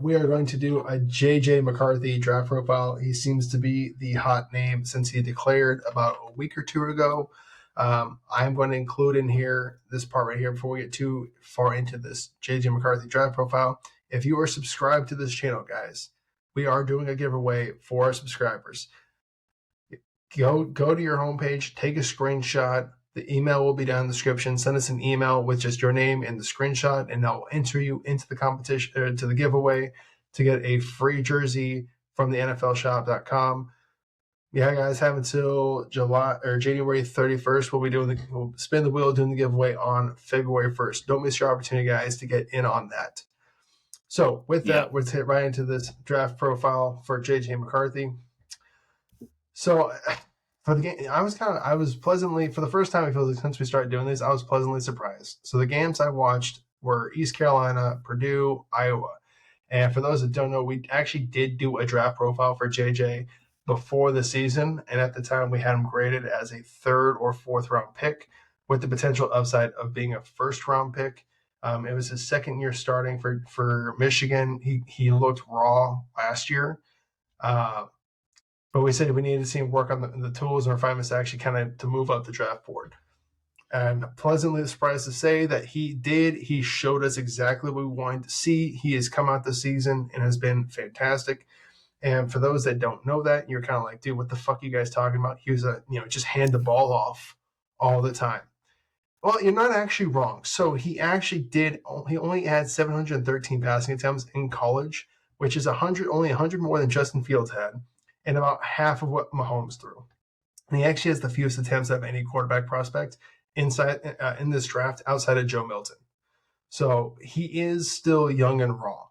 We are going to do a JJ McCarthy draft profile. He seems to be the hot name since he declared about a week or two ago. I'm going to include in here this part right here before we get too far into this JJ McCarthy draft profile. If you are subscribed to this channel, guys, we are doing a giveaway for our subscribers. Go to your homepage, take a screenshot. The email will be down in the description. Send us an email with just your name and the screenshot, and I'll enter you into the competition, to the giveaway, to get a free jersey from the NFLshop.com. Yeah, guys, have until January 31st. We'll spin the wheel doing the giveaway on February 1st. Don't miss your opportunity, guys, to get in on that. So with that, let's hit right into this draft profile for JJ McCarthy. So for the game, I was pleasantly, for the first time, I feel like since we started doing this, I was pleasantly surprised. So the games I watched were East Carolina, Purdue, Iowa. And for those that don't know, we actually did do a draft profile for JJ before the season. And at the time, we had him graded as a 3rd or 4th round pick with the potential upside of being a 1st round pick. It was his 2nd year starting for Michigan. He looked raw last year. But we said we needed to see him work on the tools and refinements to actually kind of to move up the draft board. And pleasantly surprised to say that he did. He showed us exactly what we wanted to see. He has come out this season and has been fantastic. And for those that don't know that, you're kind of like, dude, what the fuck are you guys talking about? He was just hand the ball off all the time. Well, you're not actually wrong. So he actually did. He only had 713 passing attempts in college, which is only 100 more than Justin Fields had, and about half of what Mahomes threw. And he actually has the fewest attempts of any quarterback prospect in this draft outside of Joe Milton. So he is still young and raw.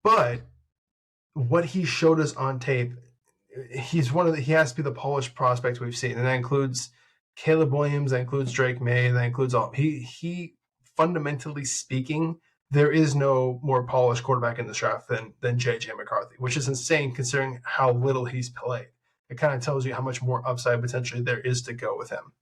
But what he showed us on tape, he has to be the polished prospect we've seen. And that includes Caleb Williams, that includes Drake May, that includes all. He fundamentally speaking, there is no more polished quarterback in this draft than J.J. McCarthy, which is insane considering how little he's played. It kind of tells you how much more upside potentially there is to go with him.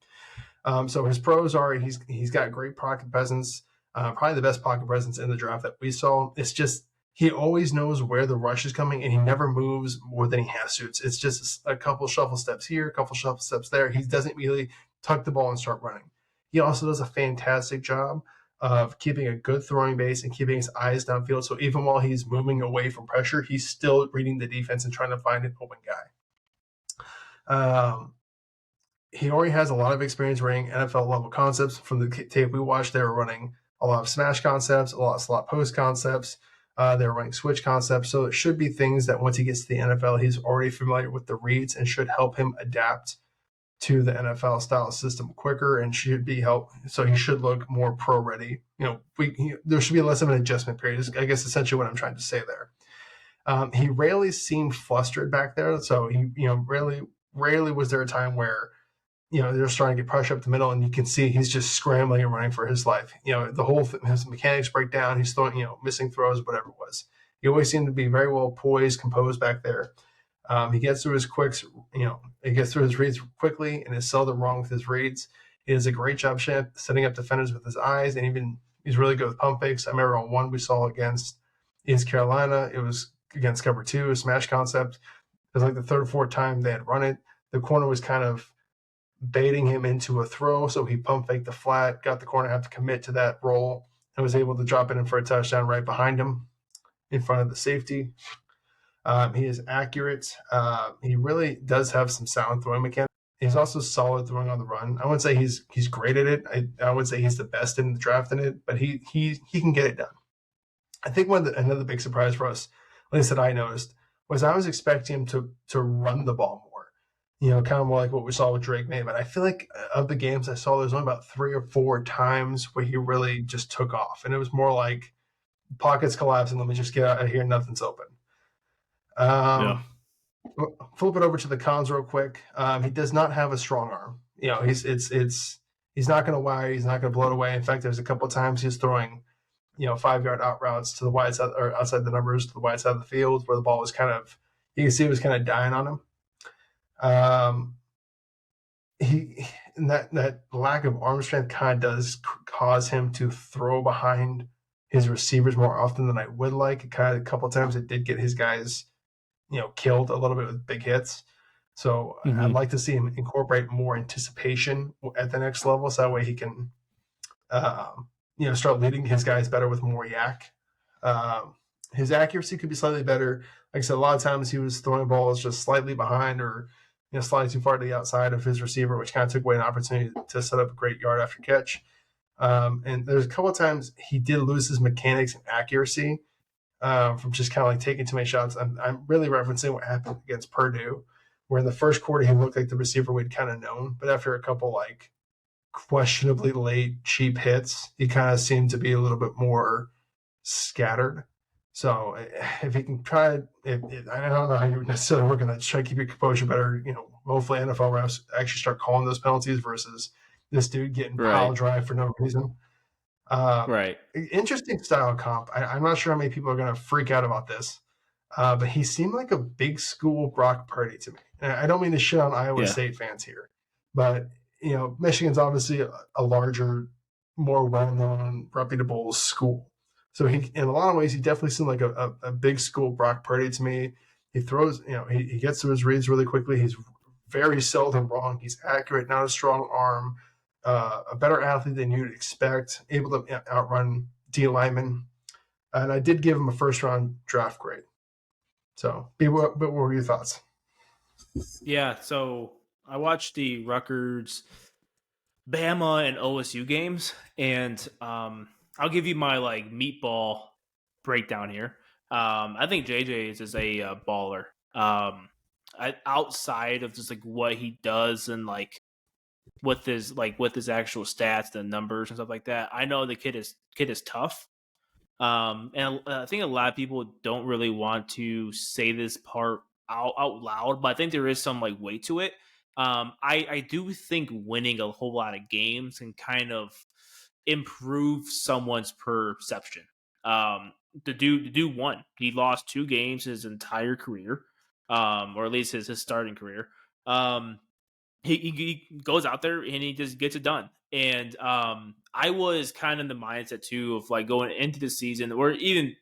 So his pros are he's got great pocket presence, probably the best pocket presence in the draft that we saw. It's just he always knows where the rush is coming, and he never moves more than he has to. It's just a couple shuffle steps here, a couple shuffle steps there. He doesn't really tuck the ball and start running. He also does a fantastic job of keeping a good throwing base and keeping his eyes downfield. So even while he's moving away from pressure, he's still reading the defense and trying to find an open guy. He already has a lot of experience running NFL level concepts. From the tape we watched, they were running a lot of smash concepts, a lot of slot post concepts. They were running switch concepts. So it should be things that once he gets to the NFL, he's already familiar with the reads and should help him adapt to the NFL style system quicker and should be help. So he should look more pro ready. There should be less of an adjustment period, is I guess essentially what I'm trying to say there. He rarely seemed flustered back there. So he, rarely was there a time where, they're starting to get pressure up the middle and you can see he's just scrambling and running for his life. The whole his mechanics break down. He's throwing, missing throws, whatever it was. He always seemed to be very well poised, composed back there. He gets through his he gets through his reads quickly and is seldom wrong with his reads. He does a great job setting up defenders with his eyes, and even he's really good with pump fakes. I remember on one we saw against East Carolina, it was against cover 2, a smash concept. It was like the 3rd or 4th time they had run it. The corner was kind of baiting him into a throw, so he pump faked the flat, got the corner have to commit to that roll, and was able to drop it in for a touchdown right behind him in front of the safety. He is accurate. He really does have some sound throwing mechanics. He's also solid throwing on the run. I wouldn't say he's great at it. I would say he's the best in the draft in it, but he can get it done. I think another big surprise for us, at least that I noticed, was I was expecting him to run the ball more. Kind of more like what we saw with Drake May. But I feel like of the games I saw, there's only about 3 or 4 times where he really just took off. And it was more like pockets collapsing. Let me just get out of here. Nothing's open. Flip it over to the cons real quick. He does not have a strong arm. He's not going to wire. He's not going to blow it away. In fact, there's a couple of times he's throwing, 5-yard out routes to the wide side or outside the numbers to the wide side of the field where the ball was you can see it was kind of dying on him. That lack of arm strength kind of does cause him to throw behind his receivers more often than I would like. Kind of a couple of times it did get his guys, killed a little bit with big hits. So I'd like to see him incorporate more anticipation at the next level, so that way he can, start leading his guys better with more yak. Um, his accuracy could be slightly better. Like I said, a lot of times he was throwing balls just slightly behind or sliding too far to the outside of his receiver, which kind of took away an opportunity to set up a great yard after catch. And there's a couple of times he did lose his mechanics and accuracy from just kind of like taking too many shots. I'm really referencing what happened against Purdue, where in the first quarter he looked like the receiver we'd kind of known, but after a couple like questionably late cheap hits, he kind of seemed to be a little bit more scattered. So if he can try, I don't know how you necessarily work on that. Try to keep your composure better. Hopefully NFL refs actually start calling those penalties versus this dude getting pile drive for no reason. Right. Interesting style comp. I'm not sure how many people are going to freak out about this, but he seemed like a big school Brock Purdy to me. And I don't mean to shit on Iowa State fans here, but Michigan's obviously a larger, more well-known, reputable school. So he, in a lot of ways, he definitely seemed like a big school Brock Purdy to me. He throws, he gets to his reads really quickly. He's very seldom wrong. He's accurate, not a strong arm, a better athlete than you'd expect, able to outrun D linemen. And I did give him a first-round draft grade. So, what were your thoughts? Yeah, so I watched the Rutgers, Bama, and OSU games, and I'll give you my like meatball breakdown here. I think JJ is a baller. Outside of just like what he does and like with his actual stats and numbers and stuff like that, I know the kid is tough. And I think a lot of people don't really want to say this part out loud, but I think there is some like weight to it. I do think winning a whole lot of games can kind of improve someone's perception. The dude won. He lost 2 games his entire career, or at least his starting career. He goes out there and he just gets it done. And I was kind of in the mindset too of like going into the season or even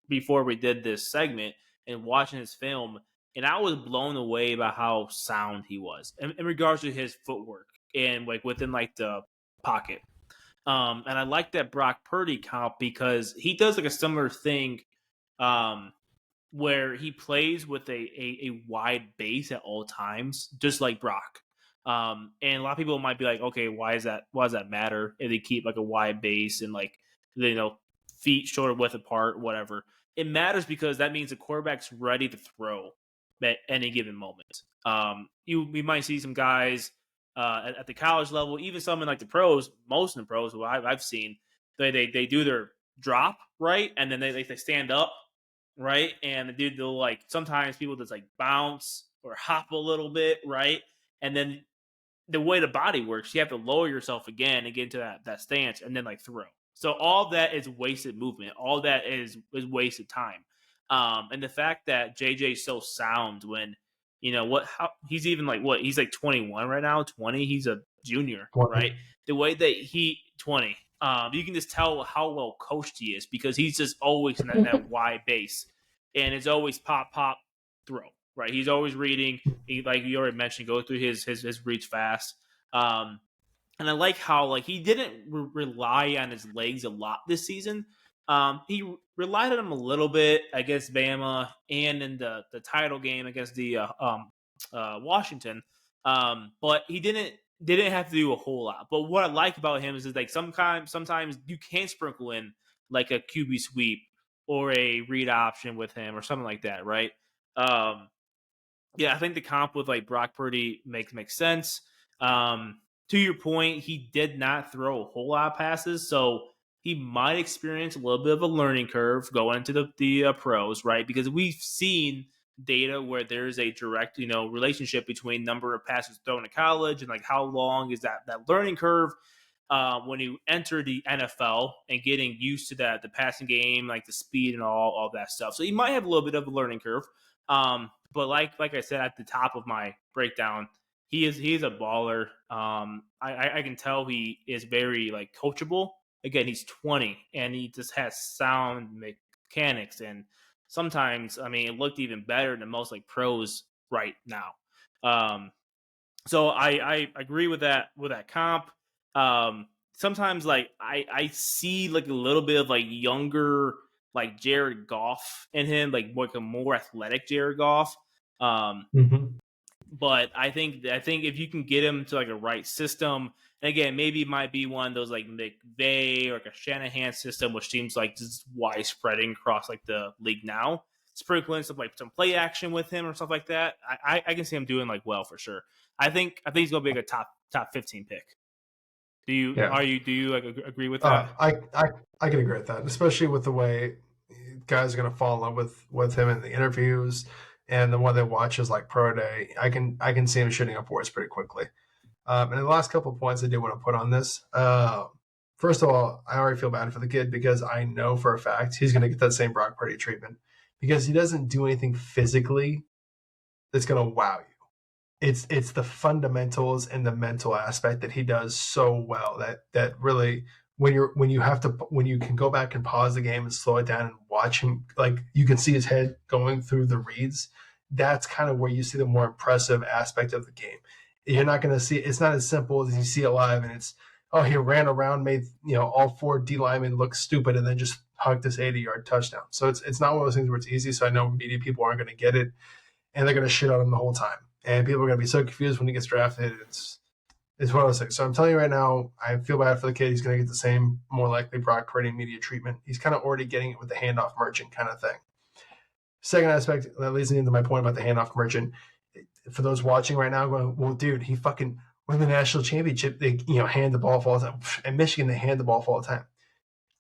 before we did this segment and watching his film, and I was blown away by how sound he was in regards to his footwork and like within like the pocket. And I like that Brock Purdy comp because he does like a similar thing. Where he plays with a wide base at all times, just like Brock. And a lot of people might be like, okay, why does that matter if they keep like a wide base and like feet shoulder width apart, whatever? It matters because that means the quarterback's ready to throw at any given moment. We might see some guys at the college level, even some in like the pros, most in the pros who I've seen, they do their drop right, and then they stand up right? And the dude, they'll like sometimes people just like bounce or hop a little bit, right? And then the way the body works, you have to lower yourself again and get into that stance and then like throw. So all that is wasted movement. All that is wasted time. And the fact that JJ's so sound when he's even like he's like 21 right now, 20. He's a junior, 20. right? The way that he 20, you can just tell how well coached he is because he's just always in that wide base, and it's always pop throw, right? He's always reading. He, like you already mentioned, go through his reads fast. And I like how like he didn't rely on his legs a lot this season. He relied on them a little bit against Bama and in the title game against the Washington. But he didn't have to do a whole lot. But what I like about him is like sometimes you can sprinkle in like a QB sweep or a read option with him or something like that, right? Yeah, I think the comp with like Brock Purdy makes sense. To your point, he did not throw a whole lot of passes, so he might experience a little bit of a learning curve going into the pros, right? Because we've seen data where there's a direct, relationship between number of passes thrown in college and like how long is that learning curve when you enter the NFL and getting used to the passing game, like the speed and all that stuff. So you might have a little bit of a learning curve. But like I said at the top of my breakdown, he's a baller. I can tell he is very like coachable again, he's 20 and he just has sound mechanics. And sometimes, I mean, it looked even better than most like pros right now. So I agree with that comp. Sometimes like I see like a little bit of like younger like Jared Goff in him, like a more athletic Jared Goff. Um, Mm-hmm. but I think if you can get him to like a right system, and again, maybe it might be one of those like McVay or like a Shanahan system, which seems like just widespreading across like the league now. Sprinkling some like some play action with him or stuff like that. I can see him doing like well for sure. I think he's gonna be like a top 15 pick. Yeah. Do you like agree with that? I can agree with that, especially with the way guys are going to fall in love with him in the interviews and the one they watch is like pro day. I can see him shooting upwards pretty quickly. And the last couple of points I do want to put on this. First of all, I already feel bad for the kid because I know for a fact he's going to get that same Brock Purdy treatment because he doesn't do anything physically that's going to wow you. It's the fundamentals and the mental aspect that he does so well that really when you can go back and pause the game and slow it down and watch him, like you can see his head going through the reads. That's kind of where you see the more impressive aspect of the game. You're not going to see it's not as simple as you see it live and it's he ran around, made all four D linemen look stupid and then just hugged this 80-yard touchdown. So it's not one of those things where it's easy. So I know media people aren't going to get it and they're going to shit on him the whole time. And people are going to be so confused when he gets drafted. It's one of those things. So I'm telling you right now, I feel bad for the kid. He's going to get the same, more likely, Brock Purdy media treatment. He's kind of already getting it with the handoff merchant kind of thing. Second aspect that leads me into my point about the handoff merchant. For those watching right now, going, well, dude, he fucking won the national championship. They hand the ball for all the time. And Michigan, they hand the ball for all the time.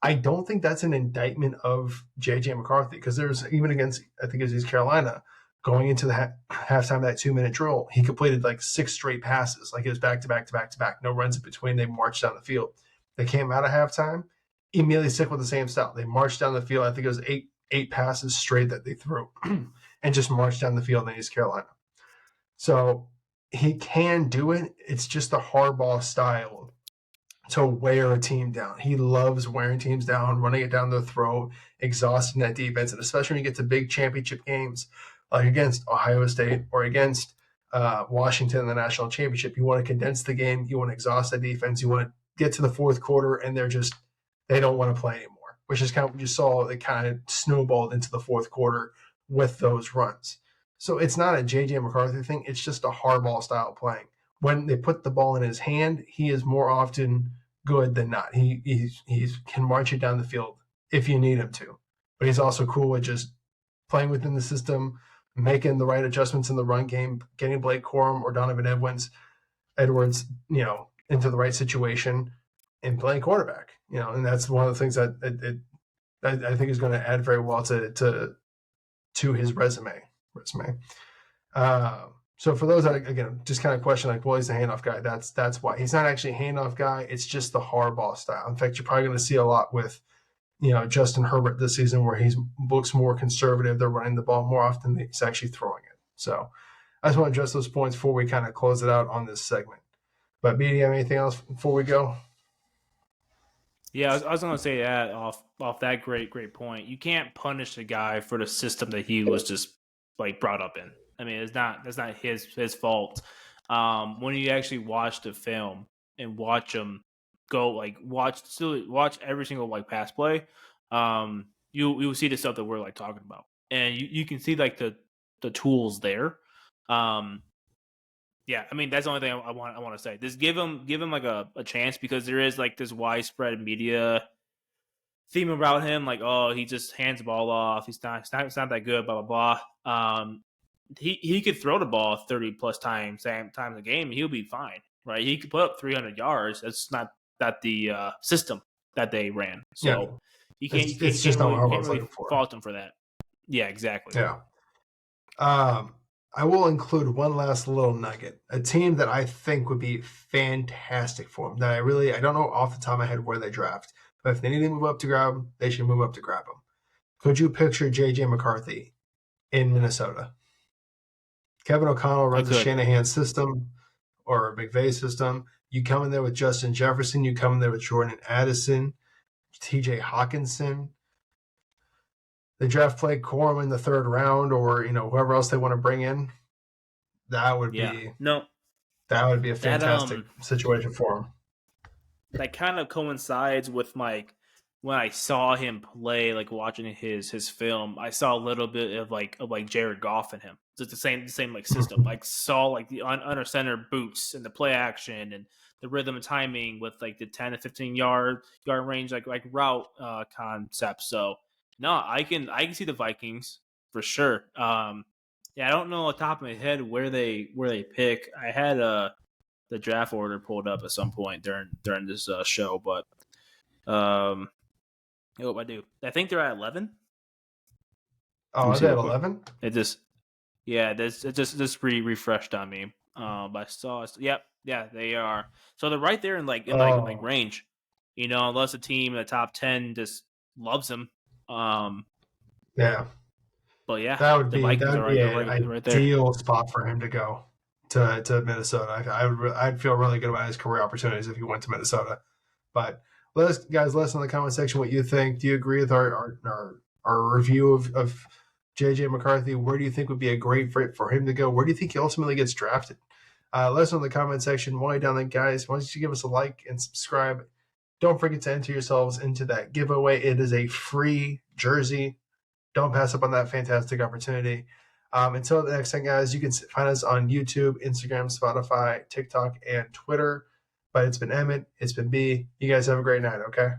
I don't think that's an indictment of J.J. McCarthy because there's even against, I think it was East Carolina, going into the halftime of that 2-minute drill, he completed like 6 straight passes. Like it was back to back to back to back. No runs in between. They marched down the field. They came out of halftime, immediately stick with the same style. They marched down the field. I think it was eight passes straight that they threw and just marched down the field in East Carolina. So he can do it. It's just the hardball style to wear a team down. He loves wearing teams down, running it down their throat, exhausting that defense. And especially when you get to big championship games like against Ohio State or against Washington in the national championship, you want to condense the game. You want to exhaust the defense. You want to get to the fourth quarter and they don't want to play anymore, which is kind of what you saw. It kind of snowballed into the fourth quarter with those runs. So it's not a J.J. McCarthy thing. It's just a hardball style playing. When they put the ball in his hand, he is more often good than not. He can march you down the field if you need him to. But he's also cool with just playing within the system, making the right adjustments in the run game, getting Blake Corum or Donovan Edwards, into the right situation and playing quarterback. And that's one of the things that I think is going to add very well to his resume. So for those that, again, just kind of question like, well, he's a handoff guy. That's why. He's not actually a handoff guy. It's just the hardball style. In fact, you're probably going to see a lot with, Justin Herbert this season where he looks more conservative. They're running the ball more often than he's actually throwing it. So I just want to address those points before we kind of close it out on this segment. But B, do you have anything else before we go? Yeah, I was going to say that off that great point. You can't punish a guy for the system that he was just like brought up in. I mean, that's not his fault. When you actually watch the film and watch him go, like watch every single like pass play, you'll see the stuff that we're like talking about, and you can see like the tools there. Yeah, I mean that's the only thing I want to say. Just give him like a chance because there is like this widespread media theme about him, like he just hands the ball off. He's not that good. Blah blah blah. He could throw the ball 30 plus times a game. He'll be fine, right? He could put up 300 yards. That's not the system that they ran. So you can't really fault him for that. Yeah, exactly. Yeah. I will include one last little nugget. A team that I think would be fantastic for him. That I don't know off the top of my head where they draft, but if they need to move up to grab him, they should move up to grab him. Could you picture J.J. McCarthy in Minnesota? Kevin O'Connell runs a Shanahan system or a McVay system. You come in there with Justin Jefferson. You come in there with Jordan Addison. TJ Hawkinson. They draft play Corum in the 3rd round, or whoever else they want to bring in. That would Yeah. be No, a that fantastic situation for him. that kind of coincides with my when I saw him play, like watching his film. I saw a little bit of Jared Goff in him. So it's the same like system. Like saw like the under center boots and the play action and the rhythm and timing with like the 10 to 15 yard range like route concept. So no, I can see the Vikings for sure. Yeah, I don't know off the top of my head where they pick. I had the draft order pulled up at some point during this show, but I hope I do. I think they're at 11. Let Oh, me are see they at real quick. 11? It just refreshed on me. But I saw, yeah, they are. So they're right there in range, unless a team in the top 10 just loves them. Yeah, But yeah, that would the be Vikings are an right there. ideal spot for him to go to Minnesota. I'd feel really good about his career opportunities if he went to Minnesota. But let us in the comment section what you think. Do you agree with our review of JJ McCarthy? Where do you think would be a great fit for him to go? Where do you think he ultimately gets drafted? Let us know in the comment section. While you're down there, guys, why don't you give us a like and subscribe? Don't forget to enter yourselves into that giveaway. It is a free jersey. Don't pass up on that fantastic opportunity. Until the next time, guys, you can find us on YouTube, Instagram, Spotify, TikTok, and Twitter. But it's been Emmett. It's been B. You guys have a great night, okay?